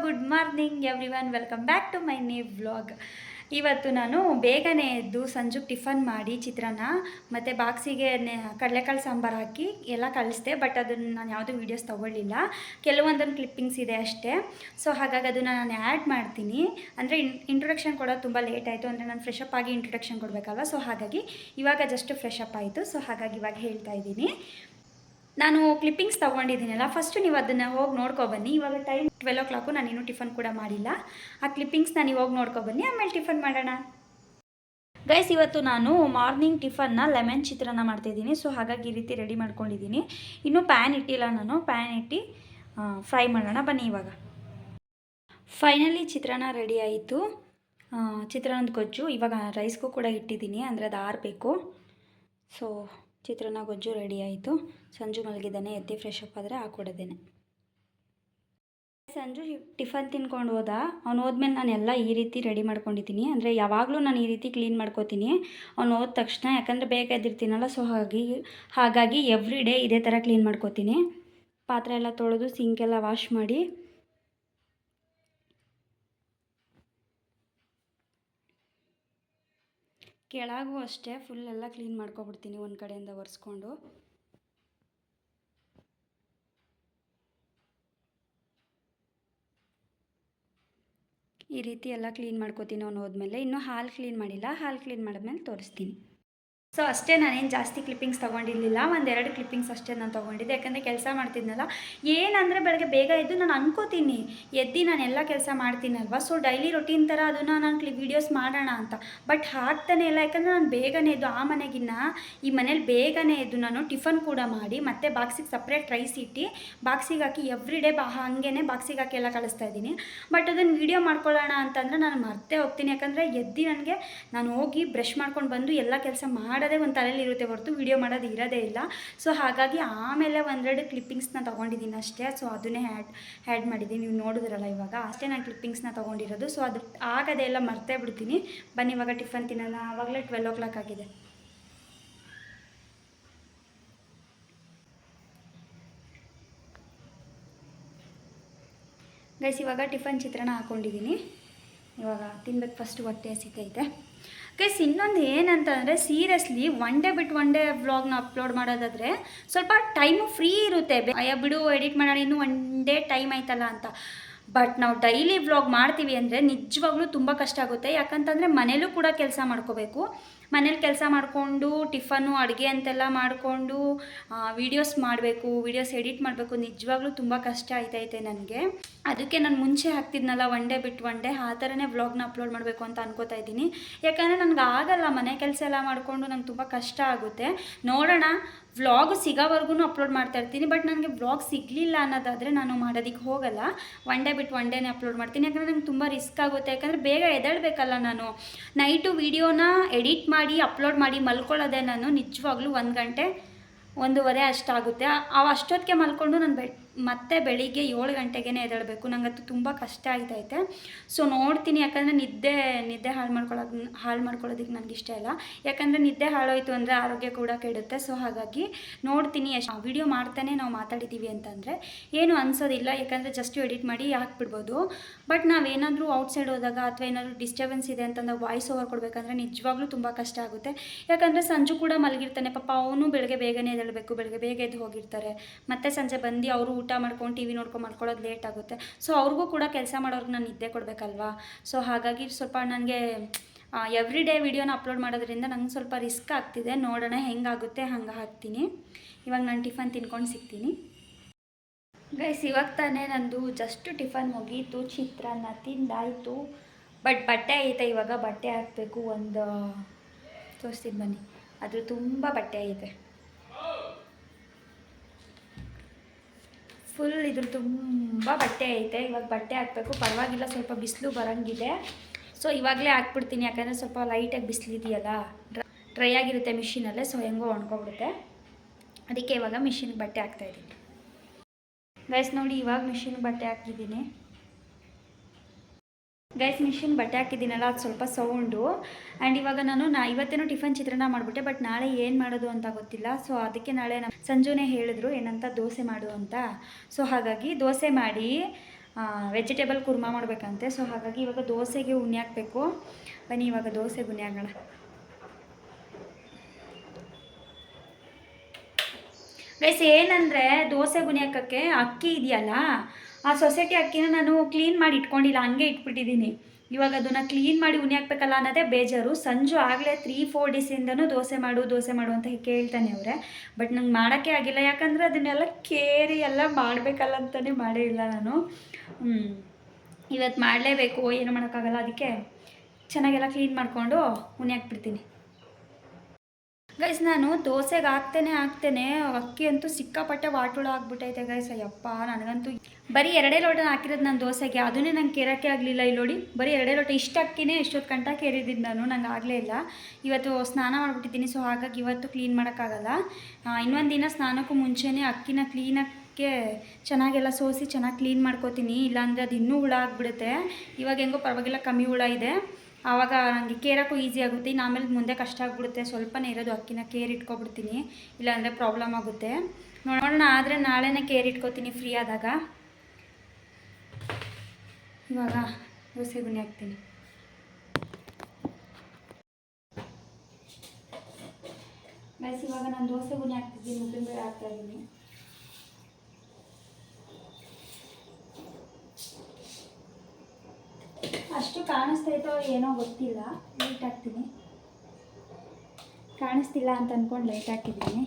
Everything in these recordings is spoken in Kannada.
Good morning everyone, welcome back to my new vlog. ಇವತ್ತು ನಾನು ಬೇಗನೆ ಎದ್ದು ಸಂಜೆಗೆ ಟಿಫನ್ ಮಾಡಿ ಚಿತ್ರಾನ್ನ ಮತ್ತು ಬಾಕ್ಸಿಗೆ ಕಡಲೆಕಾಳು ಸಾಂಬಾರು ಹಾಕಿ ಎಲ್ಲ ಕಳಿಸ್ದೆ. ಬಟ್ ಅದನ್ನು ನಾನು ಯಾವುದೂ ವೀಡಿಯೋಸ್ ತೊಗೊಳ್ಳಿಲ್ಲ, ಕೆಲವೊಂದೊಂದು ಕ್ಲಿಪ್ಪಿಂಗ್ಸ್ ಇದೆ ಅಷ್ಟೇ. ಸೊ ಹಾಗಾಗಿ ಅದನ್ನು ನಾನು ಆ್ಯಡ್ ಮಾಡ್ತೀನಿ. ಅಂದರೆ ಇಂಟ್ರೊಡಕ್ಷನ್ ಕೊಡೋದು ತುಂಬ ಲೇಟ್ ಆಯಿತು, ಅಂದರೆ ನಾನು ಫ್ರೆಶ್ ಅಪ್ ಆಗಿ ಇಂಟ್ರೊಡಕ್ಷನ್ ಕೊಡಬೇಕಲ್ವ. ಸೊ ಹಾಗಾಗಿ ಇವಾಗ ಜಸ್ಟ್ ಫ್ರೆಶ್ ಅಪ್ ಆಯಿತು. ಸೊ ಹಾಗಾಗಿ ಇವಾಗ ಹೇಳ್ತಾ ಇದ್ದೀನಿ. ನಾನು ಕ್ಲಿಪ್ಪಿಂಗ್ಸ್ ತೊಗೊಂಡಿದ್ದೀನಲ್ಲ, ಫಸ್ಟು ನೀವು ಅದನ್ನು ಹೋಗಿ ನೋಡ್ಕೊಬನ್ನಿ. ಇವಾಗ ಟೈಮ್ 12 o'clock, ನಾನು ಇನ್ನೂ ಟಿಫನ್ ಕೂಡ ಮಾಡಿಲ್ಲ. ಆ ಕ್ಲಿಪ್ಪಿಂಗ್ಸ್ ನಾನು ಇವಾಗ ನೋಡ್ಕೊಬನ್ನಿ, ಆಮೇಲೆ ಟಿಫನ್ ಮಾಡೋಣ. ಗೈಸ್, ಇವತ್ತು ನಾನು ಮಾರ್ನಿಂಗ್ ಟಿಫನ್ನ ಲೆಮನ್ ಚಿತ್ರಾನ್ನ ಮಾಡ್ತಾಯಿದ್ದೀನಿ. ಸೊ ಹಾಗಾಗಿ ಈ ರೀತಿ ರೆಡಿ ಮಾಡ್ಕೊಂಡಿದ್ದೀನಿ. ಇನ್ನೂ ಪ್ಯಾನ್ ಇಟ್ಟಿಲ್ಲ, ನಾನು ಪ್ಯಾನ್ ಇಟ್ಟು ಫ್ರೈ ಮಾಡೋಣ ಬನ್ನಿ. ಇವಾಗ ಫೈನಲಿ ಚಿತ್ರಾನ್ನ ರೆಡಿ ಆಯಿತು. ಚಿತ್ರಾನ್ನದ ಗೊಜ್ಜು ಇವಾಗ ರೈಸ್ಗೂ ಕೂಡ ಇಟ್ಟಿದ್ದೀನಿ, ಅಂದರೆ ಅದು ಆರಬೇಕು. ಸೊ ಚಿತ್ರಾನ್ನ ಗೊಜ್ಜು ರೆಡಿ ಆಯಿತು. ಸಂಜು ಮಲಗಿದ್ದಾನೆ, ಎದ್ದು ಫ್ರೆಶ್ ಅಪ್ ಆದರೆ ಹಾಕ್ಕೊಡೋದೇನೆ. ಸಂಜು ಟಿಫನ್ ತಿನ್ಕೊಂಡು ಹೋದ. ಅವ್ನು ಹೋದ್ಮೇಲೆ ನಾನೆಲ್ಲ ಈ ರೀತಿ ರೆಡಿ ಮಾಡ್ಕೊಂಡಿದ್ದೀನಿ. ಅಂದರೆ ಯಾವಾಗಲೂ ನಾನು ಈ ರೀತಿ ಕ್ಲೀನ್ ಮಾಡ್ಕೋತೀನಿ ಅವ್ನು ಹೋದ ತಕ್ಷಣ, ಯಾಕಂದರೆ ಬೇಗ ಎದ್ದಿರ್ತೀನಲ್ಲ. ಸೊ ಹಾಗಾಗಿ ಎವ್ರಿ ಡೇ ಇದೇ ಥರ ಕ್ಲೀನ್ ಮಾಡ್ಕೋತೀನಿ. ಪಾತ್ರೆ ಎಲ್ಲ ತೊಳೆದು ಸಿಂಕೆಲ್ಲ ವಾಶ್ ಮಾಡಿ ಕೆಳಗೂ ಅಷ್ಟೇ ಫುಲ್ ಎಲ್ಲ ಕ್ಲೀನ್ ಮಾಡ್ಕೊಬಿಡ್ತೀನಿ, ಒಂದು ಕಡೆಯಿಂದ ಒರೆಸ್ಕೊಂಡು. ಈ ರೀತಿ ಎಲ್ಲ ಕ್ಲೀನ್ ಮಾಡ್ಕೋತೀನಿ ಅವ್ನು ಹೋದ್ಮೇಲೆ. ಇನ್ನೂ ಹಾಲು ಕ್ಲೀನ್ ಮಾಡಿಲ್ಲ, ಹಾಲು ಕ್ಲೀನ್ ಮಾಡಿದ್ಮೇಲೆ ತೋರಿಸ್ತೀನಿ. ಸೊ ಅಷ್ಟೇ, ನಾನೇನು ಜಾಸ್ತಿ ಕ್ಲಿಪ್ಪಿಂಗ್ಸ್ ತೊಗೊಂಡಿರಲಿಲ್ಲ, ಒಂದೆರಡು ಕ್ಲಿಪ್ಪಿಂಗ್ಸ್ ಅಷ್ಟೇ ನಾನು ತೊಗೊಂಡಿದ್ದೆ. ಯಾಕಂದರೆ ಕೆಲಸ ಮಾಡ್ತಿದ್ನಲ್ಲ, ಏನಂದರೆ ಬೆಳಗ್ಗೆ ಬೇಗ ಎದ್ದು ನಾನು ಅನ್ಕೋತೀನಿ ನಾನೆಲ್ಲ ಕೆಲಸ ಮಾಡ್ತೀನಲ್ವ. ಸೊ ಡೈಲಿ ರೊಟೀನ್ ಥರ ಅದನ್ನು ನಾನು ವೀಡಿಯೋಸ್ ಮಾಡೋಣ ಅಂತ. ಬಟ್ ಹಾಕ್ತಾನೆ ಇಲ್ಲ, ಯಾಕಂದರೆ ನಾನು ಬೇಗನೆ ಎದ್ದು ಆ ಮನೆಗಿನ್ನ ಈ ಮನೇಲಿ ಬೇಗನೆ ಎದ್ದು ನಾನು ಟಿಫನ್ ಕೂಡ ಮಾಡಿ ಮತ್ತು ಬಾಕ್ಸಿಗೆ ಸಪ್ರೇಟ್ ರೈಸ್ ಇಟ್ಟು ಬಾಕ್ಸಿಗೆ ಹಾಕಿ ಎವ್ರಿ ಡೇ ಹಾಗೇ ಬಾಕ್ಸಿಗೆ ಹಾಕಿ ಎಲ್ಲ ಕಳಿಸ್ತಾ ಇದ್ದೀನಿ. ಬಟ್ ಅದನ್ನು ವೀಡಿಯೋ ಮಾಡ್ಕೊಳ್ಳೋಣ ಅಂತಂದರೆ ನಾನು ಮರ್ತೇ ಹೋಗ್ತೀನಿ. ಯಾಕಂದರೆ ನನಗೆ ನಾನು ಹೋಗಿ ಬ್ರಷ್ ಮಾಡ್ಕೊಂಡು ಬಂದು ಎಲ್ಲ ಕೆಲಸ ಮಾಡೋದೇ ಒಂದು ತಲೆಯಲ್ಲಿ ಇರುತ್ತೆ ಹೊರತು ವಿಡಿಯೋ ಮಾಡೋದು ಇರೋದೇ ಇಲ್ಲ. ಸೊ ಹಾಗಾಗಿ ಆಮೇಲೆ ಒಂದೆರಡು ಕ್ಲಿಪ್ಪಿಂಗ್ಸ್ನ ತೊಗೊಂಡಿದ್ದೀನಿ ಅಷ್ಟೇ. ಸೊ ಅದನ್ನೇ ಆ್ಯಡ್ ಮಾಡಿದ್ದೀನಿ. ನೀವು ನೋಡಿದ್ರಲ್ಲ ಇವಾಗ ಅಷ್ಟೇ ನಾನು ಕ್ಲಿಪ್ಪಿಂಗ್ಸ್ನ ತೊಗೊಂಡಿರೋದು. ಸೊ ಅದು ಆಗದೆ ಎಲ್ಲ ಮರ್ತೇ ಬಿಡ್ತೀನಿ. ಬನ್ನಿ ಇವಾಗ ಟಿಫನ್ ತಿನ್ನೋಣ. ಆವಾಗಲೇ 12 o'clock ಆಗಿದೆ. ಗೈಸ್, ಇವಾಗ ಟಿಫನ್ ಚಿತ್ರಾನ್ನ ಹಾಕ್ಕೊಂಡಿದ್ದೀನಿ. ಇವಾಗ ತಿನ್ಬೇಕು. ಫಸ್ಟ್ ಹೊಟ್ಟೆ ಹಸಿತೈತೆ. ಗೈಸ್, ಇನ್ನೊಂದು ಏನಂತಂದರೆ ಸೀರಿಯಸ್ಲಿ ಒನ್ ಡೇ ಬಿಟ್ಟು ಒನ್ ಡೇ ವ್ಲಾಗ್ನ ಅಪ್ಲೋಡ್ ಮಾಡೋದಾದರೆ ಸ್ವಲ್ಪ ಟೈಮು ಫ್ರೀ ಇರುತ್ತೆ. ಅಯ್ಯ ಬಿಡು, ಎಡಿಟ್ ಮಾಡೋಣ, ಇನ್ನೂ ಒನ್ ಡೇ ಟೈಮ್ ಆಯ್ತಲ್ಲ ಅಂತ. ಬಟ್ ನಾವು ಡೈಲಿ ವ್ಲಾಗ್ ಮಾಡ್ತೀವಿ ಅಂದರೆ ನಿಜವಾಗ್ಲೂ ತುಂಬ ಕಷ್ಟ ಆಗುತ್ತೆ. ಯಾಕಂತಂದರೆ ಮನೇಲೂ ಕೂಡ ಕೆಲಸ ಮಾಡ್ಕೋಬೇಕು. ಮನೇಲಿ ಕೆಲಸ ಮಾಡಿಕೊಂಡು ಟಿಫನ್ನು ಅಡುಗೆ ಅಂತೆಲ್ಲ ಮಾಡಿಕೊಂಡು ವೀಡಿಯೋಸ್ ಮಾಡಬೇಕು, ವೀಡಿಯೋಸ್ ಎಡಿಟ್ ಮಾಡಬೇಕು. ನಿಜವಾಗ್ಲೂ ತುಂಬ ಕಷ್ಟ ಆಯ್ತೈತೆ ನನಗೆ. ಅದಕ್ಕೆ ನಾನು ಮುಂಚೆ ಹಾಕ್ತಿದ್ನಲ್ಲ ಒನ್ ಡೇ ಬಿಟ್ಟು ಒನ್ ಡೇ, ಆ ಥರನೇ ವ್ಲಾಗ್ನ ಅಪ್ಲೋಡ್ ಮಾಡಬೇಕು ಅಂತ ಅನ್ಕೋತಾ ಇದ್ದೀನಿ. ಯಾಕಂದರೆ ನನಗೆ ಆಗಲ್ಲ, ಮನೆ ಕೆಲಸ ಎಲ್ಲ ಮಾಡಿಕೊಂಡು ನಂಗೆ ತುಂಬ ಕಷ್ಟ ಆಗುತ್ತೆ. ನೋಡೋಣ, ವ್ಲಾಗ್ ಸಿಗೋವರೆಗೂ ಅಪ್ಲೋಡ್ ಮಾಡ್ತಾ ಇರ್ತೀನಿ. ಬಟ್ ನನಗೆ ವ್ಲಾಗ್ ಸಿಗಲಿಲ್ಲ ಅನ್ನೋದಾದರೆ ನಾನು ಮಾಡೋದಕ್ಕೆ ಹೋಗಲ್ಲ. ಒನ್ ಡೇ ಬಿಟ್ಟು ಒನ್ ಡೇನೇ ಅಪ್ಲೋಡ್ ಮಾಡ್ತೀನಿ. ಯಾಕಂದರೆ ನಂಗೆ ತುಂಬ ರಿಸ್ಕ್ ಆಗುತ್ತೆ. ಯಾಕಂದರೆ ಬೇಗ ಎದ್ದೇಳಬೇಕಲ್ಲ ನಾನು. ನೈಟು ವೀಡಿಯೋನ ಎಡಿಟ್ ಮಾಡಿ ಅಪ್ಲೋಡ್ ಮಾಡಿ ಮಲ್ಕೊಳ್ಳೋದೆ ನಾನು ನಿಜವಾಗ್ಲೂ 1 ಗಂಟೆ 1:30 ಅಷ್ಟಾಗುತ್ತೆ. ಅಷ್ಟೊತ್ತಿಗೆ ಮಲ್ಕೊಂಡು ನಾನು ಮತ್ತೆ ಬೆಳಿಗ್ಗೆ 7 ಗಂಟೆಗೇ ಎದ್ದೇಳಬೇಕು. ನಂಗಂತೂ ತುಂಬ ಕಷ್ಟ ಆಯ್ತೈತೆ. ಸೊ ನೋಡ್ತೀನಿ, ಯಾಕಂದರೆ ನಿದ್ದೆ ಹಾಳು ಮಾಡ್ಕೊಳ್ಳೋದಕ್ಕೆ ನನಗೆ ಇಷ್ಟ ಇಲ್ಲ. ಯಾಕಂದರೆ ನಿದ್ದೆ ಹಾಳೋಯ್ತು ಅಂದರೆ ಆರೋಗ್ಯ ಕೂಡ ಕೆಡುತ್ತೆ. ಸೊ ಹಾಗಾಗಿ ನೋಡ್ತೀನಿ. ವೀಡಿಯೋ ಮಾಡ್ತಾನೆ ನಾವು ಮಾತಾಡಿದ್ದೀವಿ ಅಂತಂದರೆ ಏನು ಅನಿಸೋದಿಲ್ಲ, ಯಾಕಂದರೆ ಜಸ್ಟ್ ಎಡಿಟ್ ಮಾಡಿ ಹಾಕ್ಬಿಡ್ಬೋದು. ಬಟ್ ನಾವೇನಾದರೂ ಔಟ್ಸೈಡ್ ಹೋದಾಗ ಅಥವಾ ಏನಾದರೂ ಡಿಸ್ಟರ್ಬೆನ್ಸ್ ಇದೆ ಅಂತಂದಾಗ ವಾಯ್ಸ್ ಓವರ್ ಕೊಡಬೇಕಂದ್ರೆ ನಿಜವಾಗ್ಲೂ ತುಂಬ ಕಷ್ಟ ಆಗುತ್ತೆ. ಯಾಕಂದರೆ ಸಂಜು ಕೂಡ ಮಲಗಿರ್ತಾನೆ ಪಾಪ. ಅವನು ಬೆಳಗ್ಗೆ ಬೇಗನೆ ಎದ್ದೇಳಬೇಕು, ಬೆಳಗ್ಗೆ ಬೇಗ ಎದ್ದು ಹೋಗಿರ್ತಾರೆ. ಮತ್ತು ಸಂಜೆ ಬಂದು ಅವರು ಊಟ ಮಾಡ್ಕೊಂಡು ಟಿ ವಿ ನೋಡ್ಕೊಂಡು ಮಾಡ್ಕೊಳ್ಳೋದು ಲೇಟ್ ಆಗುತ್ತೆ. ಸೊ ಅವ್ರಿಗೂ ಕೂಡ ಕೆಲಸ ಮಾಡೋರ್ಗೆ ನಾನು ನಿದ್ದೆ ಕೊಡಬೇಕಲ್ವಾ. ಸೊ ಹಾಗಾಗಿ ಸ್ವಲ್ಪ ನನಗೆ ಎವ್ರಿ ಡೇ ವೀಡಿಯೋನ ಅಪ್ಲೋಡ್ ಮಾಡೋದ್ರಿಂದ ನಂಗೆ ಸ್ವಲ್ಪ ರಿಸ್ಕ್ ಆಗ್ತಿದೆ. ನೋಡೋಣ ಹೆಂಗಾಗುತ್ತೆ ಹಂಗೆ ಹಾಕ್ತೀನಿ. ಇವಾಗ ನಾನು ಟಿಫನ್ ತಿನ್ಕೊಂಡು ಸಿಗ್ತೀನಿ. ಗೈಸ್, ಇವಾಗ ತಾನೇ ನಂದು ಜಸ್ಟ್ ಟಿಫನ್ ಮುಗೀತು, ಚಿತ್ರಾನ್ನ ತಿಂದಾಯಿತು. ಬಟ್ ಬಟ್ಟೆ ಐತೆ, ಇವಾಗ ಬಟ್ಟೆ ಹಾಕಬೇಕು. ಒಂದು ತೋರಿಸ್ತೀನಿ ಬನ್ನಿ. ಅದು ತುಂಬ ಬಟ್ಟೆ ಐತೆ, ಫುಲ್ ಇದ್ರ ತುಂಬ ಬಟ್ಟೆ ಐತೆ. ಇವಾಗ ಬಟ್ಟೆ ಹಾಕಬೇಕು. ಪರವಾಗಿಲ್ಲ, ಸ್ವಲ್ಪ ಬಿಸಿಲು ಬರೋಂಗಿದೆ. ಸೊ ಇವಾಗಲೇ ಹಾಕ್ಬಿಡ್ತೀನಿ. ಯಾಕಂದರೆ ಸ್ವಲ್ಪ ಲೈಟಾಗಿ ಬಿಸಿಲಿದೆಯಲ್ಲ, ಡ್ರೈ ಆಗಿರುತ್ತೆ ಮಿಷಿನಲ್ಲೇ. ಸೊ ಹೆಂಗೋ ಒಣ್ಕೊಬಿಡುತ್ತೆ. ಅದಕ್ಕೆ ಇವಾಗ ಮಿಷಿನ್ಗೆ ಬಟ್ಟೆ ಹಾಕ್ತಾಯಿದ್ದೀನಿ. ಗೈಸ್ ನೋಡಿ, ಇವಾಗ ಮಿಷಿನ್ಗೆ ಬಟ್ಟೆ ಹಾಕಿದ್ದೀನಿ. ಗೈಸ್ ಮಿಷಿನ್ ಬಟ್ಟೆ ಹಾಕಿದ್ದೀನಲ್ಲ ಅದು ಸ್ವಲ್ಪ ಸೌಂಡು. ಆ್ಯಂಡ್ ಇವಾಗ ನಾನು ಇವತ್ತೇನೋ ಟಿಫನ್ ಚಿತ್ರಾನ್ನ ಮಾಡಿಬಿಟ್ಟೆ. ಬಟ್ ನಾಳೆ ಏನು ಮಾಡೋದು ಅಂತ ಗೊತ್ತಿಲ್ಲ. ಸೊ ಅದಕ್ಕೆ ನಾಳೆ ಸಂಜುನೇ ಹೇಳಿದ್ರು ಏನಂತ ದೋಸೆ ಮಾಡು ಅಂತ. ಸೊ ಹಾಗಾಗಿ ದೋಸೆ ಮಾಡಿ ವೆಜಿಟೇಬಲ್ ಕುರ್ಮಾ ಮಾಡಬೇಕಂತೆ. ಸೊ ಹಾಗಾಗಿ ಇವಾಗ ದೋಸೆಗೆ ಉನಿ ಹಾಕಬೇಕು. ಬನ್ನಿ ಇವಾಗ ದೋಸೆಗೆ ಉನಿ ಹಾಕೋಣ. ಗೈಸ್ ಏನಂದರೆ ದೋಸೆ ಗುಣಿ ಹಾಕೋಕ್ಕೆ ಅಕ್ಕಿ ಇದೆಯಲ್ಲ, ಆ ಸೊಸೈಟಿ ಅಕ್ಕಿನ ನಾನು ಕ್ಲೀನ್ ಮಾಡಿ ಇಟ್ಕೊಂಡಿಲ್ಲ, ಹಂಗೆ ಇಟ್ಬಿಟ್ಟಿದ್ದೀನಿ. ಇವಾಗ ಅದನ್ನು ಕ್ಲೀನ್ ಮಾಡಿ ಉನಿ ಹಾಕ್ಬೇಕಲ್ಲ ಅನ್ನೋದೇ ಬೇಜಾರು. ಸಂಜು ಆಗಲೇ 3-4 ಡೇಸಿಂದನೂ ದೋಸೆ ಮಾಡು ಅಂತ ಕೇಳ್ತಾನೆ ಅವರೇ. ಬಟ್ ನಂಗೆ ಮಾಡೋಕ್ಕೆ ಆಗಿಲ್ಲ, ಯಾಕಂದರೆ ಅದನ್ನೆಲ್ಲ ಕೇರಿ ಎಲ್ಲ ಮಾಡಬೇಕಲ್ಲ ಅಂತಲೇ ಮಾಡೇ ಇಲ್ಲ ನಾನು. ಇವತ್ತು ಮಾಡಲೇಬೇಕು, ಏನು ಮಾಡೋಕ್ಕಾಗಲ್ಲ. ಅದಕ್ಕೆ ಚೆನ್ನಾಗೆಲ್ಲ ಕ್ಲೀನ್ ಮಾಡಿಕೊಂಡು ಉನಿ ಹಾಕ್ಬಿಡ್ತೀನಿ. ಗೈಸ್ ನಾನು ದೋಸೆಗೆ ಹಾಕ್ತೇನೆ ಅಕ್ಕಿ ಅಂತೂ ಸಿಕ್ಕಾಪಟ್ಟೆ ವಾಟುಳ ಆಗ್ಬಿಟ್ಟೈತೆ ಗೈಸ್. ಅಯ್ಯಪ್ಪ ನನಗಂತೂ ಬರೀ 2 ಲೋಟ ಹಾಕಿರೋದು ನಾನು ದೋಸೆಗೆ, ಅದನ್ನೇ ನಂಗೆ ಕೇರೋಕ್ಕೆ ಆಗಲಿಲ್ಲ. ಇಲ್ಲಿ ನೋಡಿ ಬರೀ 2 ಲೋಟ ಇಷ್ಟು ಅಕ್ಕಿನೇ ಎಷ್ಟೊತ್ತು ಗಂಟ ಕೇರಿದ್ದೀನಿ ನಾನು, ನಂಗೆ ಆಗಲೇ ಇಲ್ಲ. ಇವತ್ತು ಸ್ನಾನ ಮಾಡಿಬಿಟ್ಟಿದ್ದೀನಿ, ಸೊ ಹಾಗಾಗಿ ಇವತ್ತು ಕ್ಲೀನ್ ಮಾಡೋಕ್ಕಾಗಲ್ಲ. ಇನ್ನೊಂದು ದಿನ ಸ್ನಾನಕ್ಕೂ ಮುಂಚೆನೇ ಅಕ್ಕಿನ ಕ್ಲೀನಕ್ಕೆ ಚೆನ್ನಾಗೆಲ್ಲ ಸೋಸಿ ಚೆನ್ನಾಗಿ ಕ್ಲೀನ್ ಮಾಡ್ಕೋತೀನಿ, ಇಲ್ಲಾಂದರೆ ಅದು ಇನ್ನೂ ಹುಳ ಆಗಿಬಿಡುತ್ತೆ. ಇವಾಗ ಹೆಂಗೋ ಪರವಾಗಿಲ್ಲ, ಕಮ್ಮಿ ಹುಳ ಇದೆ. ಆವಾಗ ನನಗೆ ಕೇರೋಕ್ಕೂ ಈಸಿ ಆಗುತ್ತೆ. ಇನ್ನು ಆಮೇಲೆ ಮುಂದೆ ಕಷ್ಟ ಆಗಿಬಿಡುತ್ತೆ. ಸ್ವಲ್ಪನೇ ಇರೋದು ಅಕ್ಕಿನ ಕೇರ್ ಇಟ್ಕೊಬಿಡ್ತೀನಿ, ಇಲ್ಲಾಂದರೆ ಪ್ರಾಬ್ಲಮ್ ಆಗುತ್ತೆ. ನೋಡೋಣ, ಆದರೆ ನಾಳೆನೇ ಕೇರ್ ಇಟ್ಕೊತೀನಿ ಫ್ರೀ ಆದಾಗ. ಇವಾಗ ದೋಸೆ ಗುಣಿ ಹಾಕ್ತೀನಿ. ಗೈಸ್ ಇವಾಗ ನಾನು ದೋಸೆ ಗುಣಿ ಹಾಕ್ತಿದ್ದೀನಿ, ಉದ್ದಿನ ಬೇಳೆ ಹಾಕ್ತಾಯಿದ್ದೀನಿ. ಅಷ್ಟು ಕಾಣಿಸ್ತೈತೋ ಏನೋ ಗೊತ್ತಿಲ್ಲ, ಲೈಟ್ ಹಾಕ್ತೀನಿ. ಕಾಣಿಸ್ತಿಲ್ಲ ಅಂತ ಅಂದ್ಕೊಂಡು ಲೈಟ್ ಹಾಕಿದ್ದೀನಿ.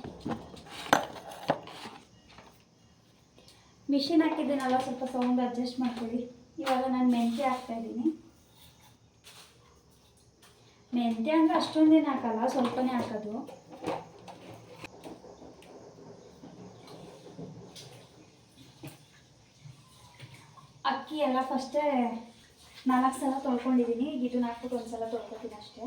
ಮಿಷಿನ್ ಹಾಕಿದ್ದೀನಲ್ಲ, ಸ್ವಲ್ಪ ಸೌಂಡ್ ಅಡ್ಜಸ್ಟ್ ಮಾಡ್ಕೊಳ್ಳಿ. ಇವಾಗ ನಾನು ಮೆಂತ್ಯ ಹಾಕ್ತಾಯಿದ್ದೀನಿ. ಮೆಂತ್ಯ ಅಂದರೆ ಅಷ್ಟೊಂದೇನು ಹಾಕಲ್ಲ, ಸ್ವಲ್ಪನೇ ಹಾಕೋದು. ಅಕ್ಕಿ ಎಲ್ಲ ಫಸ್ಟೇ 4 ಸಲ ತೊಳ್ಕೊಂಡಿದ್ದೀನಿ. ಇದನ್ನ ಹಾಕ್ಬಿಟ್ಟು 1 ಸಲ ತೊಳ್ಕೊತೀನಿ ಅಷ್ಟೇ.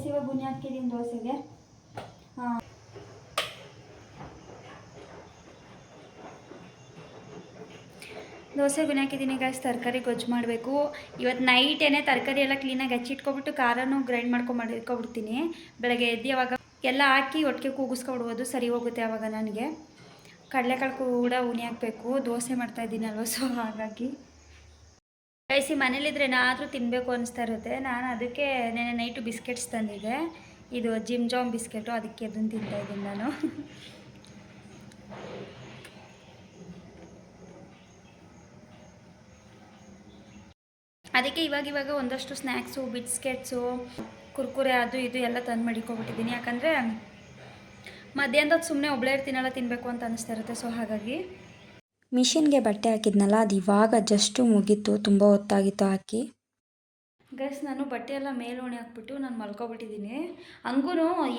ಇವಾಗ ಗುಣಿ ಹಾಕಿದ್ದೀನಿ ದೋಸೆಗೆ. ದೋಸೆ ಗುಣಿ ಹಾಕಿದ್ದೀನಿ ಗೈಸ್. ತರಕಾರಿ ಗೊಜ್ಜು ಮಾಡಬೇಕು ಇವತ್ತು ನೈಟೇನೆ. ತರಕಾರಿ ಎಲ್ಲ ಕ್ಲೀನಾಗಿ ಹಚ್ಚಿಟ್ಕೊಬಿಟ್ಟು ಖಾರನೂ ಗ್ರೈಂಡ್ ಮಾಡಿಟ್ಕೊಬಿಡ್ತೀನಿ. ಬೆಳಗ್ಗೆ ಎದ್ದು ಅವಾಗ ಎಲ್ಲ ಹಾಕಿ ಒಟ್ಟಿಗೆ ಕೂಗಿಸ್ಕೊಬಿಡ್ಬೋದು, ಸರಿ ಹೋಗುತ್ತೆ ಆವಾಗ. ನನಗೆ ಕಡಲೆಕಾಳು ಕೂಡ ಉನಿ ಹಾಕಬೇಕು, ದೋಸೆ ಮಾಡ್ತಾಯಿದ್ದೀನಲ್ವ, ಸೊ ಹಾಗಾಗಿ ಗೈಸಿ ಮನೇಲಿದ್ರೆ ಏನಾದರೂ ತಿನ್ನಬೇಕು ಅನಿಸ್ತಾ ಇರುತ್ತೆ. ನಾನು ಅದಕ್ಕೆ ನೆನೆ ನೈಟು ಬಿಸ್ಕೆಟ್ಸ್ ತಂದಿದ್ದೆ, ಇದು ಜಿಮ್ ಜಾಮ್ ಬಿಸ್ಕೆಟು, ಅದಕ್ಕೆ ಅದನ್ನು ತಿಂತಾಯಿದ್ದೀನಿ ನಾನು. ಅದಕ್ಕೆ ಇವಾಗ ಒಂದಷ್ಟು ಸ್ನ್ಯಾಕ್ಸು, ಬಿಸ್ಕೆಟ್ಸು, ಕುರ್ಕುರೆ ಅದು ಇದು ಎಲ್ಲ ತಂದು ಮಡಿಕೊಬಿಟ್ಟಿದ್ದೀನಿ. ಯಾಕಂದರೆ ಮಧ್ಯಾಹ್ನದ ಸುಮ್ಮನೆ ಒಬ್ಬಳೇ ಇರ್ತೀನಲ್ಲ, ತಿನ್ನಬೇಕು ಅಂತ ಅನಿಸ್ತಾ ಇರುತ್ತೆ. ಸೊ ಹಾಗಾಗಿ ಮಿಷಿನ್ಗೆ ಬಟ್ಟೆ ಹಾಕಿದ್ನಲ್ಲ, ಅದು ಇವಾಗ ಜಸ್ಟು ಮುಗೀತು, ತುಂಬ ಹೊತ್ತಾಗಿತ್ತು ಹಾಕಿ. ಗೈಸ್ ನಾನು ಬಟ್ಟೆ ಎಲ್ಲ ಮೇಲೋಣಿ ಹಾಕ್ಬಿಟ್ಟು ನಾನು ಮಲ್ಕೊಬಿಟ್ಟಿದ್ದೀನಿ. ಹಂಗೂ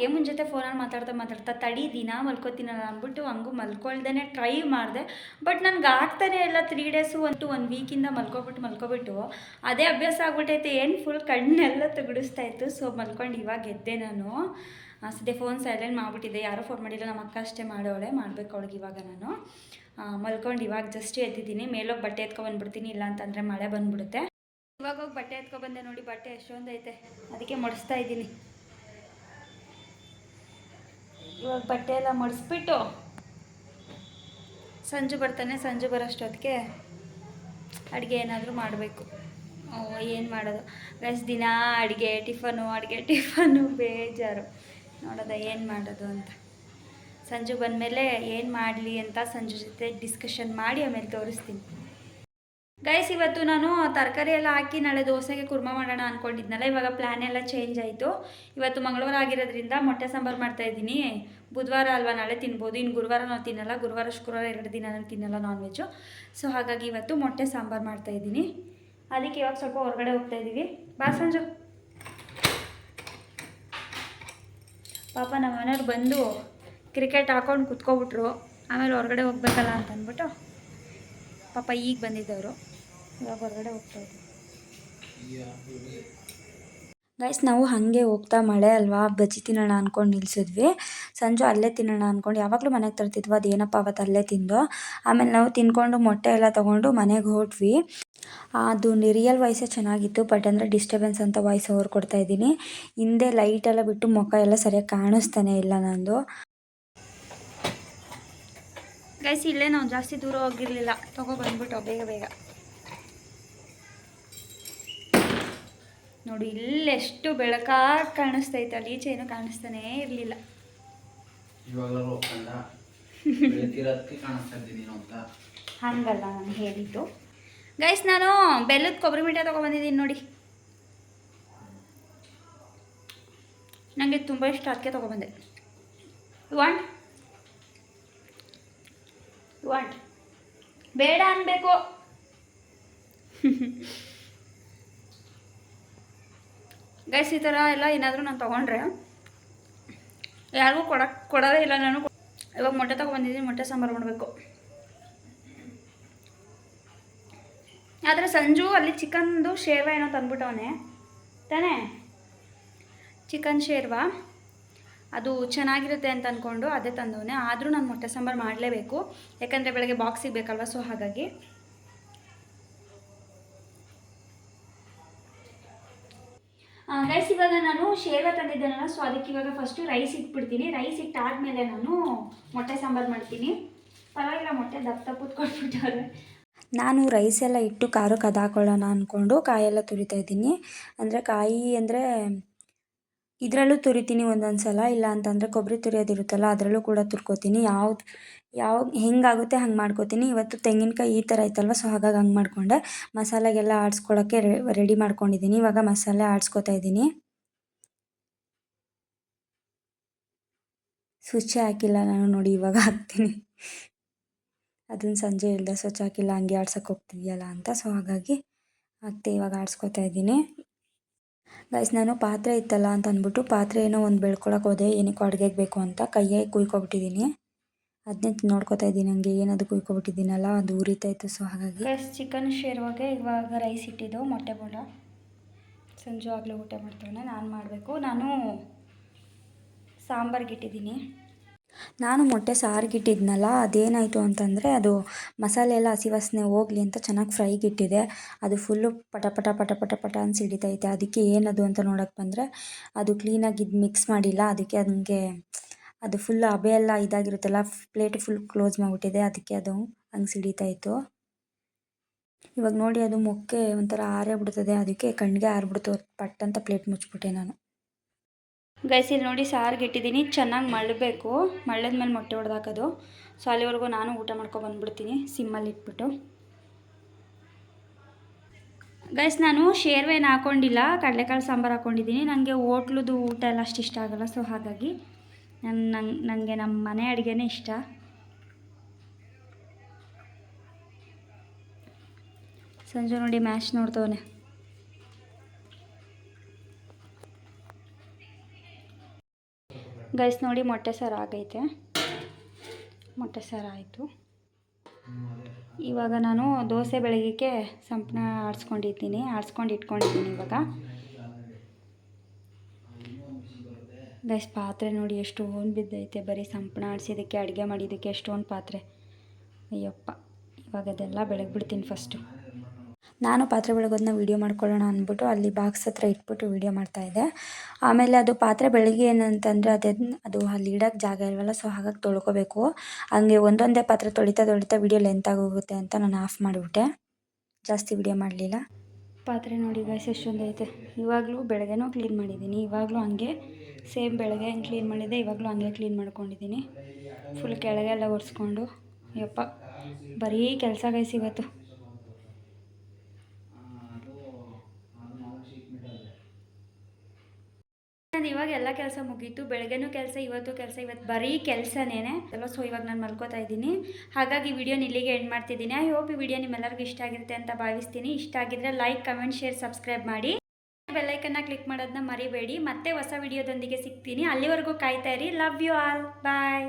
ಏಮನ್ ಜೊತೆ ಫೋನಲ್ಲಿ ಮಾತಾಡ್ತಾ ತಡಿ ದಿನ ಮಲ್ಕೋತೀನಲ್ಲ ಅಂದ್ಬಿಟ್ಟು ಹಂಗೂ ಮಲ್ಕೊಳ್ದೇ ಟ್ರೈ ಮಾಡಿದೆ. ಬಟ್ ನನಗೆ ಆಗ್ತಾನೆ ಇಲ್ಲ. 3 ಡೇಸು ಅಂತೂ 1 ವೀಕಿಂದ ಮಲ್ಕೊಬಿಟ್ಟು ಅದೇ ಅಭ್ಯಾಸ ಆಗ್ಬಿಟ್ಟೈತೆ. ಏನು ಫುಲ್ ಕಣ್ಣೆಲ್ಲ ತುಗುಡಿಸ್ತಾ ಇತ್ತು. ಸೊ ಮಲ್ಕೊಂಡು ಇವಾಗ ಎದ್ದೆ ನಾನು. ಸದ್ಯ ಫೋನ್ ಸೈಲೆಂಟ್ ಮಾಡಿಬಿಟ್ಟಿದ್ದೆ, ಯಾರೂ ಫೋನ್ ಮಾಡಿಲ್ಲ, ನಮ್ಮ ಅಕ್ಕ ಅಷ್ಟೇ ಮಾಡೋಳೆ, ಮಾಡಬೇಕು ಅವಳಿಗೆ. ಇವಾಗ ನಾನು ಮಲ್ಕೊಂಡು ಇವಾಗ ಜಸ್ಟ್ ಎದ್ದಿದ್ದೀನಿ. ಮೇಲೋಗಿ ಬಟ್ಟೆ ಎತ್ಕೊಬಂದ್ಬಿಡ್ತೀನಿ, ಇಲ್ಲ ಅಂತಂದರೆ ಮಳೆ ಬಂದುಬಿಡುತ್ತೆ. ಇವಾಗ ಹೋಗಿ ಬಟ್ಟೆ ಎತ್ಕೊಬಂದೆ. ನೋಡಿ ಬಟ್ಟೆ ಎಷ್ಟೊಂದು ಐತೆ, ಅದಕ್ಕೆ ಮಡಿಸ್ತಾ ಇದ್ದೀನಿ. ಇವಾಗ ಬಟ್ಟೆ ಎಲ್ಲ ಮಡಿಸ್ಬಿಟ್ಟು ಸಂಜು ಬರ್ತಾನೆ. ಸಂಜು ಬರೋಷ್ಟೊತ್ತಿಗೆ ಅಡುಗೆ ಏನಾದರೂ ಮಾಡಬೇಕು. ಏನು ಮಾಡೋದು ಗೈಸ್, ದಿನ ಅಡುಗೆ ಟಿಫನು ಬೇಜಾರು. ನೋಡೋದ ಏನು ಮಾಡೋದು ಅಂತ. ಸಂಜು ಬಂದಮೇಲೆ ಏನು ಮಾಡಲಿ ಅಂತ ಸಂಜು ಜೊತೆ ಡಿಸ್ಕಷನ್ ಮಾಡಿ ಆಮೇಲೆ ತೋರಿಸ್ತೀನಿ. ಗೈಸ್ ಇವತ್ತು ನಾನು ತರಕಾರಿ ಎಲ್ಲ ಹಾಕಿ ನಾಳೆ ದೋಸೆಗೆ ಕುರ್ಮಾ ಮಾಡೋಣ ಅಂದ್ಕೊಂಡಿದ್ನಲ್ಲ, ಇವಾಗ ಪ್ಲ್ಯಾನ್ ಎಲ್ಲ ಚೇಂಜ್ ಆಯಿತು. ಇವತ್ತು ಮಂಗಳವಾರ ಆಗಿರೋದ್ರಿಂದ ಮೊಟ್ಟೆ ಸಾಂಬಾರು ಮಾಡ್ತಾಯಿದ್ದೀನಿ. ಬುಧವಾರ ಅಲ್ವಾ, ನಾಳೆ ತಿನ್ಬೋದು. ಇನ್ನು ಗುರುವಾರ ನಾವು ತಿನ್ನಲ್ಲ, ಗುರುವಾರ ಶುಕ್ರವಾರ 2 ದಿನ ನಾನು ತಿನ್ನಲ್ಲ ನಾನ್ ವೆಜ್ಜು. ಸೊ ಹಾಗಾಗಿ ಇವತ್ತು ಮೊಟ್ಟೆ ಸಾಂಬಾರು ಮಾಡ್ತಾಯಿದ್ದೀನಿ. ಅದಕ್ಕೆ ಇವಾಗ ಸ್ವಲ್ಪ ಹೊರಗಡೆ ಹೋಗ್ತಾಯಿದ್ದೀವಿ. ಬಾ ಸಂಜು. ಪಾಪ ನಮ್ಮ ಮನೆಯವ್ರು ಬಂದು ಕ್ರಿಕೆಟ್ ಹಾಕೊಂಡು ಕುತ್ಕೊಬಿಟ್ರು. ಆಮೇಲೆ ಹೊರಗಡೆ ಹೋಗ್ಬೇಕಲ್ಲ ಅಂತ ಅಂದ್ಬಿಟ್ಟು ಪಾಪ ಈಗ ಬಂದಿದ್ದವರು. ಇವಾಗ ಹೊರಗಡೆ ಹೋಗ್ತಾ ಇದ್ದೀವಿ ಗೈಸ್. ನಾವು ಹಾಗೆ ಹೋಗ್ತಾ ಮಳೆ ಅಲ್ವಾ, ಬಜ್ಜಿ ತಿನ್ನೋಣ ಅಂದ್ಕೊಂಡು ನಿಲ್ಸಿದ್ವಿ. ಸಂಜು ಅಲ್ಲೇ ತಿನ್ನೋಣ ಅಂದ್ಕೊಂಡು ಯಾವಾಗಲೂ ಮನೆಗೆ ತರ್ತಿದ್ವಿ, ಅದೇನಪ್ಪ ಅವತ್ತು ಅಲ್ಲೇ ತಿಂದು. ಆಮೇಲೆ ನಾವು ತಿನ್ಕೊಂಡು ಮೊಟ್ಟೆ ಎಲ್ಲ ತೊಗೊಂಡು ಮನೆಗೆ ಹೊರಟ್ವಿ. ಅದು ರಿಯಲ್ ವಾಯ್ಸೇ ಚೆನ್ನಾಗಿತ್ತು, ಬಟ್ ಅಂದರೆ ಡಿಸ್ಟರ್ಬೆನ್ಸ್ ಅಂತ ವಾಯ್ಸ್ ಓವರ್ ಕೊಡ್ತಾ ಇದ್ದೀನಿ. ಹಿಂದೆ ಲೈಟೆಲ್ಲ ಬಿಟ್ಟು ಮುಖ ಎಲ್ಲ ಸರಿಯಾಗಿ ಕಾಣಿಸ್ತಾನೆ ಇಲ್ಲ ನಂದು. ಗೈಸ್ ಇಲ್ಲೇ ನಾವು ಜಾಸ್ತಿ ದೂರ ಹೋಗಿರಲಿಲ್ಲ, ಬಂದ್ಬಿಟ್ಟು ಬೇಗ ಬೇಗ. ನೋಡಿ ಇಲ್ಲೆಷ್ಟು ಬೆಳಕಾಗಿ ಕಾಣಿಸ್ತೈತೆ, ಅಲ್ಲಿ ಈಚೆ ಏನೂ ಕಾಣಿಸ್ತಾನೇ ಇರಲಿಲ್ಲ. ಹಂಗಲ್ಲ ನಾನು ಹೇಳಿದ್ದು ಗೈಸ್. ನಾನು ಬೆಲ್ಲದ ಕೊಬ್ಬರಿ ಮಿಠಾಯಿ ತೊಗೊಬಂದಿದ್ದೀನಿ ನೋಡಿ, ನನಗೆ ತುಂಬ ಇಷ್ಟ, ಅದಕ್ಕೆ ತೊಗೊಬಂದೆ. ವಾಂಟ್ ಬೇಡ ಅನ್ಬೇಕು. ಗೈಸ್ ಈ ಥರ ಎಲ್ಲ ಏನಾದರೂ ನಾನು ತೊಗೊಂಡ್ರೆ ಯಾರಿಗೂ ಕೊಡೋದೇ ಇಲ್ಲ ನಾನು. ಇವಾಗ ಮೊಟ್ಟೆ ತೊಗೊಬಂದಿದ್ದೀನಿ, ಮೊಟ್ಟೆ ಸಾಂಬಾರು ಮಾಡಬೇಕು. ಆದರೆ ಸಂಜು ಅಲ್ಲಿ ಚಿಕನ್ದು ಶೇರ್ವ ಏನೋ ತಂದ್ಬಿಟ್ಟವನೆ ತಾನೇ, ಚಿಕನ್ ಶೇರ್ವ ಅದು ಚೆನ್ನಾಗಿರುತ್ತೆ ಅಂತ ಅಂದ್ಕೊಂಡು ಅದೇ ತಂದವನೆ. ಆದರೂ ನಾನು ಮೊಟ್ಟೆ ಸಾಂಬಾರು ಮಾಡಲೇಬೇಕು, ಯಾಕಂದರೆ ಬೆಳಗ್ಗೆ ಬಾಕ್ಸಿಗೆ ಬೇಕಲ್ವ, ಸೊ ಹಾಗಾಗಿ. ಗೈಸ್ ಇವಾಗ ನಾನು ಶೇರ್ವ ತಂದಿದ್ದೇನಲ್ಲ, ಸೊ ಅದಕ್ಕೆ ಇವಾಗ ಫಸ್ಟು ರೈಸ್ ಇಟ್ಬಿಡ್ತೀನಿ. ರೈಸ್ ಇಟ್ಟಾದಮೇಲೆ ನಾನು ಮೊಟ್ಟೆ ಸಾಂಬಾರು ಮಾಡ್ತೀನಿ. ಪರವಾಗಿಲ್ಲ, ಮೊಟ್ಟೆ ದಪ್ಪ ಕೊಟ್ಬಿಟ್ಟವ್ರೆ. ನಾನು ರೈಸ್ ಎಲ್ಲ ಇಟ್ಟು ಖಾರಕ್ಕೆ ಅದು ಹಾಕೊಳ್ಳೋಣ ಅಂದ್ಕೊಂಡು ಕಾಯೆಲ್ಲ ತುರಿತಾ ಇದ್ದೀನಿ. ಅಂದರೆ ಕಾಯಿ ಅಂದರೆ ಇದರಲ್ಲೂ ತುರಿತೀನಿ ಒಂದೊಂದು ಸಲ, ಇಲ್ಲ ಅಂತಂದರೆ ಕೊಬ್ಬರಿ ತುರಿಯೋದಿರುತ್ತಲ್ಲ ಅದರಲ್ಲೂ ಕೂಡ ತುರ್ಕೋತೀನಿ. ಹೆಂಗಾಗುತ್ತೆ ಹಂಗೆ ಮಾಡ್ಕೋತೀನಿ. ಇವತ್ತು ತೆಂಗಿನಕಾಯಿ ಈ ಥರ ಐತಲ್ವ, ಸೊ ಹಾಗಾಗಿ ಹಂಗೆ ಮಾಡಿಕೊಂಡೆ. ಮಸಾಲೆಗೆಲ್ಲ ಆಡಿಸ್ಕೊಳ್ಳೋಕ್ಕೆ ರೆಡಿ ಮಾಡ್ಕೊಂಡಿದ್ದೀನಿ. ಇವಾಗ ಮಸಾಲೆ ಆಡಿಸ್ಕೊತಾ ಇದ್ದೀನಿ. ಸ್ವಿಚ್ ಹಾಕಿಲ್ಲ ನಾನು, ನೋಡಿ ಇವಾಗ ಹಾಕ್ತೀನಿ. ಅದನ್ನು ಸಂಜೆ ಹೇಳ್ದೆ, ಸ್ವಿಚ್ ಹಾಕಿಲ್ಲ ಹಂಗೆ ಆಡ್ಸೋಕ್ಕೆ ಹೋಗ್ತಿದ್ಯಲ್ಲ ಅಂತ, ಸೊ ಹಾಗಾಗಿ ಹಾಕ್ತೆ. ಇವಾಗ ಆಡಿಸ್ಕೊತಾ ಇದ್ದೀನಿ. ಗೈಸ್ ನಾನು ಪಾತ್ರೆ ಇತ್ತಲ್ಲ ಅಂತ ಅಂದ್ಬಿಟ್ಟು ಪಾತ್ರೆ ಏನೋ ಒಂದು ಬೆಳ್ಕೊಳಕ್ಕೆ ಹೋದೆ, ಏನಕ್ಕೋ ಅಡುಗೆಗೆ ಬೇಕು ಅಂತ. ಕೈಯೇ ಕುಯ್ಕೊಬಿಟ್ಟಿದ್ದೀನಿ, ಅದನ್ನೇ ನೋಡ್ಕೊತಾ ಇದ್ದೀನಿ. ಹಂಗೆ ಏನದು ಕುಯ್ಕೊಬಿಟ್ಟಿದ್ದೀನಲ್ಲ, ಅದು ಉರಿತಾಯಿತ್ತು, ಸೊ ಹಾಗಾಗಿ. ಚಿಕನ್ ಶೇರ್ವಾಗೆ ಇವಾಗ ರೈಸ್ ಇಟ್ಟಿದ್ದು, ಮೊಟ್ಟೆ ಬೋಂಡ. ಸಂಜು ಆಗಲೇ ಊಟ ಮಾಡ್ತಾನೆ, ನಾನು ಮಾಡಬೇಕು. ನಾನು ಸಾಂಬಾರ್ಗೆ ಇಟ್ಟಿದ್ದೀನಿ. ನಾನು ಮೊಟ್ಟೆ ಸಾರಿಗಿಟ್ಟಿದ್ನಲ್ಲ, ಅದೇನಾಯಿತು ಅಂತಂದರೆ ಅದು ಮಸಾಲೆ ಎಲ್ಲ ಹಸಿ ವಾಸನೆ ಹೋಗಲಿ ಅಂತ ಚೆನ್ನಾಗಿ ಫ್ರೈಗೆ ಇಟ್ಟಿದೆ. ಅದು ಫುಲ್ಲು ಪಟ ಪಟ ಪಟ ಪಟ ಪಟ ಅಂತ ಸಿಡಿತೈತೆ. ಅದಕ್ಕೆ ಏನದು ಅಂತ ನೋಡೋಕ್ಕೆ ಬಂದರೆ ಅದು ಕ್ಲೀನಾಗಿ ಮಿಕ್ಸ್ ಮಾಡಿಲ್ಲ. ಅದಕ್ಕೆ ಹಂಗೆ ಅದು ಫುಲ್ ಹಬೆ ಎಲ್ಲ ಇದಾಗಿರುತ್ತಲ್ಲ, ಪ್ಲೇಟ್ ಫುಲ್ ಕ್ಲೋಸ್ ಮಾಡಿಬಿಟ್ಟಿದೆ. ಅದಕ್ಕೆ ಅದು ಹಂಗೆ ಸಿಡಿತಾಯಿತ್ತು. ಇವಾಗ ನೋಡಿ ಅದು ಮೊಕ್ಕೆ ಒಂಥರ ಆರೇ ಬಿಡ್ತದೆ, ಅದಕ್ಕೆ ಕಣ್ಣಿಗೆ ಆರ್ಬಿಡ್ತು. ಪಟ್ ಅಂತ ಪ್ಲೇಟ್ ಮುಚ್ಚಿಬಿಟ್ಟೆ ನಾನು. ಗೈಸ್ ಇಲ್ಲಿ ನೋಡಿ ಸಾರಿಗೆ ಇಟ್ಟಿದ್ದೀನಿ, ಚೆನ್ನಾಗಿ ಮಳ್ಳಬೇಕು. ಮಳ್ಳದ್ಮೇಲೆ ಮೊಟ್ಟೆ ಹೊಡೆದಾಕೋದು. ಸೊ ಅಲ್ಲಿವರೆಗೂ ನಾನು ಊಟ ಮಾಡ್ಕೊಬಂದ್ಬಿಡ್ತೀನಿ ಸಿಮ್ಮಲ್ಲಿ ಇಟ್ಬಿಟ್ಟು. ಗೈಸ್ ನಾನು ಶೇರ್ವೇನ ಹಾಕ್ಕೊಂಡಿಲ್ಲ, ಕಡಲೆಕಾಳು ಸಾಂಬಾರು ಹಾಕ್ಕೊಂಡಿದ್ದೀನಿ. ನನಗೆ ಹೋಟ್ಲದು ಊಟ ಎಲ್ಲ ಅಷ್ಟು ಇಷ್ಟ ಆಗೋಲ್ಲ, ಸೊ ಹಾಗಾಗಿ ನನಗೆ ನಮ್ಮ ಮನೆ ಅಡುಗೆನೇ ಇಷ್ಟ. ಸಂಜೆ ನೋಡಿ ಮ್ಯಾಚ್ ನೋಡ್ತವನೆ. ಗೈಸ್ ನೋಡಿ ಮೊಟ್ಟೆ ಸಾರು ಆಗೈತೆ, ಮೊಟ್ಟೆ ಸಾರು ಆಯಿತು. ಇವಾಗ ನಾನು ದೋಸೆ ಬೆಳಗ್ಗೆ ಸಂಪಣ ಆಡಿಸ್ಕೊಂಡು ಇಟ್ಕೊಂಡಿದ್ದೀನಿ. ಇವಾಗ ಗೈಸ್ ಪಾತ್ರೆ ನೋಡಿ ಎಷ್ಟೊಂದು ಬಿದ್ದೈತೆ, ಬರೀ ಸಂಪಣ ಆಡಿಸಿದ್ದಕ್ಕೆ ಅಡುಗೆ ಮಾಡಿದ್ದಕ್ಕೆ ಎಷ್ಟೊಂದು ಪಾತ್ರೆ. ಅಯ್ಯಪ್ಪ, ಇವಾಗ ಅದೆಲ್ಲ ಬೆಳಗ್ಬಿಡ್ತೀನಿ ಫಸ್ಟು. ನಾನು ಪಾತ್ರೆ ಬೆಳಗೋದನ್ನ ವೀಡಿಯೋ ಮಾಡ್ಕೊಳ್ಳೋಣ ಅಂದ್ಬಿಟ್ಟು ಅಲ್ಲಿ ಬಾಕ್ಸ್ ಹತ್ರ ಇಟ್ಬಿಟ್ಟು ವೀಡಿಯೋ ಮಾಡ್ತಾಯಿದ್ದೆ. ಆಮೇಲೆ ಅದು ಪಾತ್ರೆ ಬೆಳಗ್ಗೆ ಏನಂತಂದರೆ ಅದು ಅಲ್ಲಿ ಇಡೋಕ್ಕೆ ಜಾಗ ಇಲ್ವಲ್ಲ, ಸೊ ಹಾಗಾಗಿ ತೊಳ್ಕೊಬೇಕು. ಹಂಗೆ ಒಂದೊಂದೇ ಪಾತ್ರೆ ತೊಳಿತಾ ವೀಡಿಯೋ ಲೆಂತ್ ಆಗೋಗುತ್ತೆ ಅಂತ ನಾನು ಆಫ್ ಮಾಡಿಬಿಟ್ಟೆ, ಜಾಸ್ತಿ ವೀಡಿಯೋ ಮಾಡಲಿಲ್ಲ. ಪಾತ್ರೆ ನೋಡಿ ಗೈಸ್ ಎಷ್ಟೊಂದು ಐತೆ. ಇವಾಗಲೂ ಬೆಳಗ್ಗೆನೂ ಕ್ಲೀನ್ ಮಾಡಿದ್ದೀನಿ, ಇವಾಗಲೂ ಹಂಗೆ ಸೇಮ್ ಬೆಳಗ್ಗೆ ಹೆಂಗೆ ಕ್ಲೀನ್ ಮಾಡಿದ್ದೆ ಇವಾಗಲೂ ಹಂಗೆ ಕ್ಲೀನ್ ಮಾಡ್ಕೊಂಡಿದ್ದೀನಿ. ಫುಲ್ ಕೆಳಗೆಲ್ಲ ಒರೆಸ್ಕೊಂಡು. ಯಪ್ಪ ಬರೀ ಕೆಲಸ ಗೈಸ್ ಇವತ್ತು. ನಾನು ಇವಾಗ ಎಲ್ಲ ಕೆಲಸ ಮುಗೀತು, ಬೆಳಗ್ಗೆನೂ ಕೆಲಸ, ಇವತ್ತು ಬರೀ ಕೆಲಸನೇ ಅಲ್ಲ. ಸೊ ಇವಾಗ ನಾನು ಮಲ್ಕೋತಾ ಇದ್ದೀನಿ, ಹಾಗಾಗಿ ವಿಡಿಯೋನ ಇಲ್ಲಿಗೆ ಎಂಡ್ ಮಾಡ್ತಿದ್ದೀನಿ. ಐ ಹೋಪ್ ಈ ವಿಡಿಯೋ ನಿಮ್ಮೆಲ್ಲರಿಗೂ ಇಷ್ಟ ಆಗಿರುತ್ತೆ ಅಂತ ಭಾವಿಸ್ತೀನಿ. ಇಷ್ಟ ಆಗಿದ್ರೆ ಲೈಕ್, ಕಮೆಂಟ್, ಶೇರ್, ಸಬ್ಸ್ಕ್ರೈಬ್ ಮಾಡಿ. ಬೆಲ್ಲೈಕನ್ನ ಕ್ಲಿಕ್ ಮಾಡೋದನ್ನ ಮರಿಬೇಡಿ. ಮತ್ತೆ ಹೊಸ ವಿಡಿಯೋದೊಂದಿಗೆ ಸಿಗ್ತೀನಿ, ಅಲ್ಲಿವರೆಗೂ ಕಾಯ್ತಾ ಇರಿ. Love you all, bye.